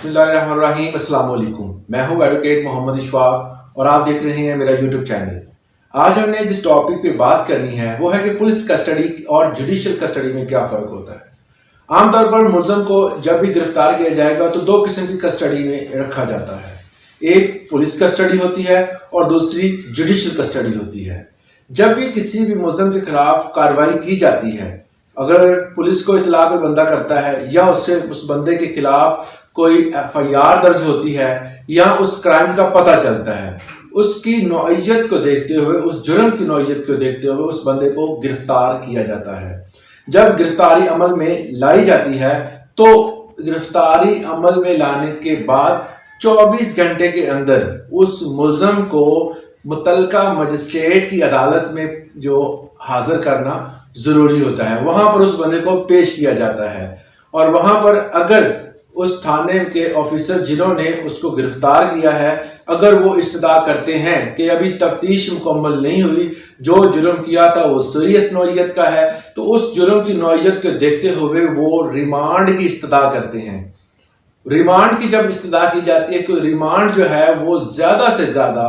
बिस्मिल्लाहिर्रहमानिर्रहीम। अस्सलाम वालेकुम। मैं हूं एडवोकेट मोहम्मद इशफाक और आप देख रहे हैं मेरा यूट्यूब चैनल। आज हमने जिस टॉपिक पे बात करनी है वो है कि पुलिस कस्टडी और जुडिशियल कस्टडी में क्या फ़र्क होता है। आमतौर पर मुलज़म को जब भी गिरफ्तार किया जाएगा तो दो किस्म की कस्टडी में रखा जाता है। एक पुलिस कस्टडी होती है और दूसरी जुडिशियल कस्टडी होती है। जब भी किसी भी मुलज़म के खिलाफ कार्रवाई की जाती है, अगर पुलिस को इतला कोई बंदा करता है या उससे उस बंदे के खिलाफ कोई FIR दर्ज होती है या उस क्राइम का पता चलता है, उसकी नौइयत को देखते हुए, उस जुर्म की नौइयत को देखते हुए उस बंदे को गिरफ्तार किया जाता है। जब गिरफ्तारी अमल में लाई जाती है तो गिरफ्तारी अमल में लाने के बाद 24 घंटे के अंदर उस मुलज़म को मुतल्लिका मजिस्ट्रेट की अदालत में जो हाजिर करना ज़रूरी होता है। वहाँ पर उस बंदे को पेश किया जाता है और वहाँ पर अगर उस थाने के ऑफिसर जिन्होंने उसको गिरफ्तार किया है, अगर वो इस्तदा करते हैं कि अभी तफ्तीश मुकम्मल नहीं हुई, जो जुर्म किया था वो सीरियस नौइयत का है, तो उस जुर्म की नौइयत को देखते हुए वो रिमांड की इस्तदा करते हैं। रिमांड की जब इस्तदा की जाती है कि रिमांड जो है वो ज़्यादा से ज़्यादा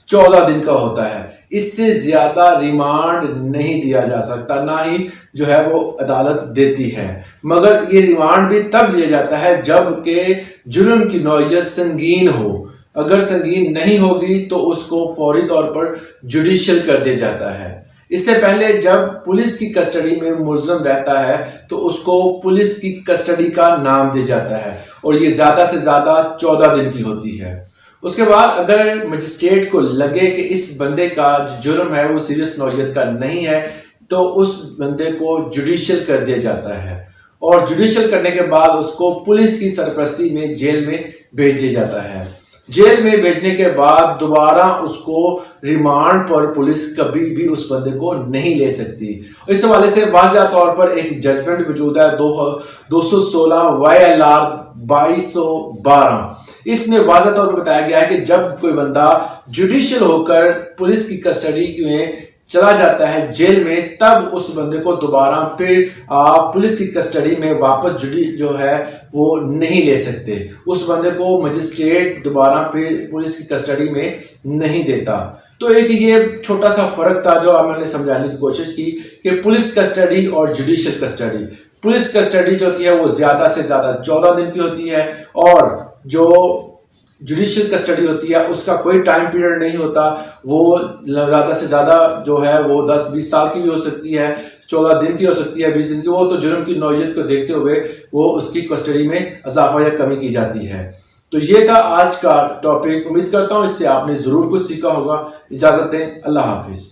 14 दिन का होता है, इससे ज़्यादा रिमांड नहीं दिया जा सकता, ना ही जो है वो अदालत देती है। मगर ये रिमांड भी तब लिया जाता है जब के जुर्म की नौइयत संगीन हो। अगर संगीन नहीं होगी तो उसको फौरी तौर पर जुडिशियल कर दिया जाता है। इससे पहले जब पुलिस की कस्टडी में मुलज़म रहता है तो उसको पुलिस की कस्टडी का नाम दिया जाता है और ये ज़्यादा से ज़्यादा 14 दिन की होती है। उसके बाद अगर मजिस्ट्रेट को लगे कि इस बंदे का जो जुर्म है वो सीरियस नौइयत का नहीं है तो उस बंदे को जुडिशियल कर दिया जाता है और जुडिशियल करने के बाद उसको पुलिस की सरपरस्ती में जेल में भेज दिया जाता है। जेल में भेजने के बाद दोबारा उसको रिमांड पर पुलिस कभी भी उस बंदे को नहीं ले सकती। इस हवाले से वाज़ेह तौर पर एक जजमेंट मौजूद है 216 YLR 2212। इसमें वाज़ेह तौर पर बताया गया है कि जब कोई बंदा जुडिशियल होकर पुलिस की कस्टडी में चला जाता है जेल में, तब उस बंदे को दोबारा फिर पुलिस की कस्टडी में वापस जो है वो नहीं ले सकते। उस बंदे को मजिस्ट्रेट दोबारा फिर पुलिस की कस्टडी में नहीं देता। तो एक ये छोटा सा फ़र्क था जो मैंने समझाने की कोशिश की कि पुलिस कस्टडी और जुडिशियल कस्टडी। पुलिस कस्टडी जो होती है वो ज़्यादा से ज़्यादा 14 दिन की होती है और जो जुडिशियल कस्टडी होती है उसका कोई टाइम पीरियड नहीं होता। वो ज़्यादा से ज़्यादा जो है वो 10-20 साल की भी हो सकती है, 14 दिन की हो सकती है, 20 दिन की। वो तो जुर्म की नौइयत को देखते हुए वो उसकी कस्टडी में इजाफा या कमी की जाती है। तो ये था आज का टॉपिक। उम्मीद करता हूँ इससे आपने ज़रूर कुछ सीखा होगा। इजाज़त दें, अल्लाह हाफिज़।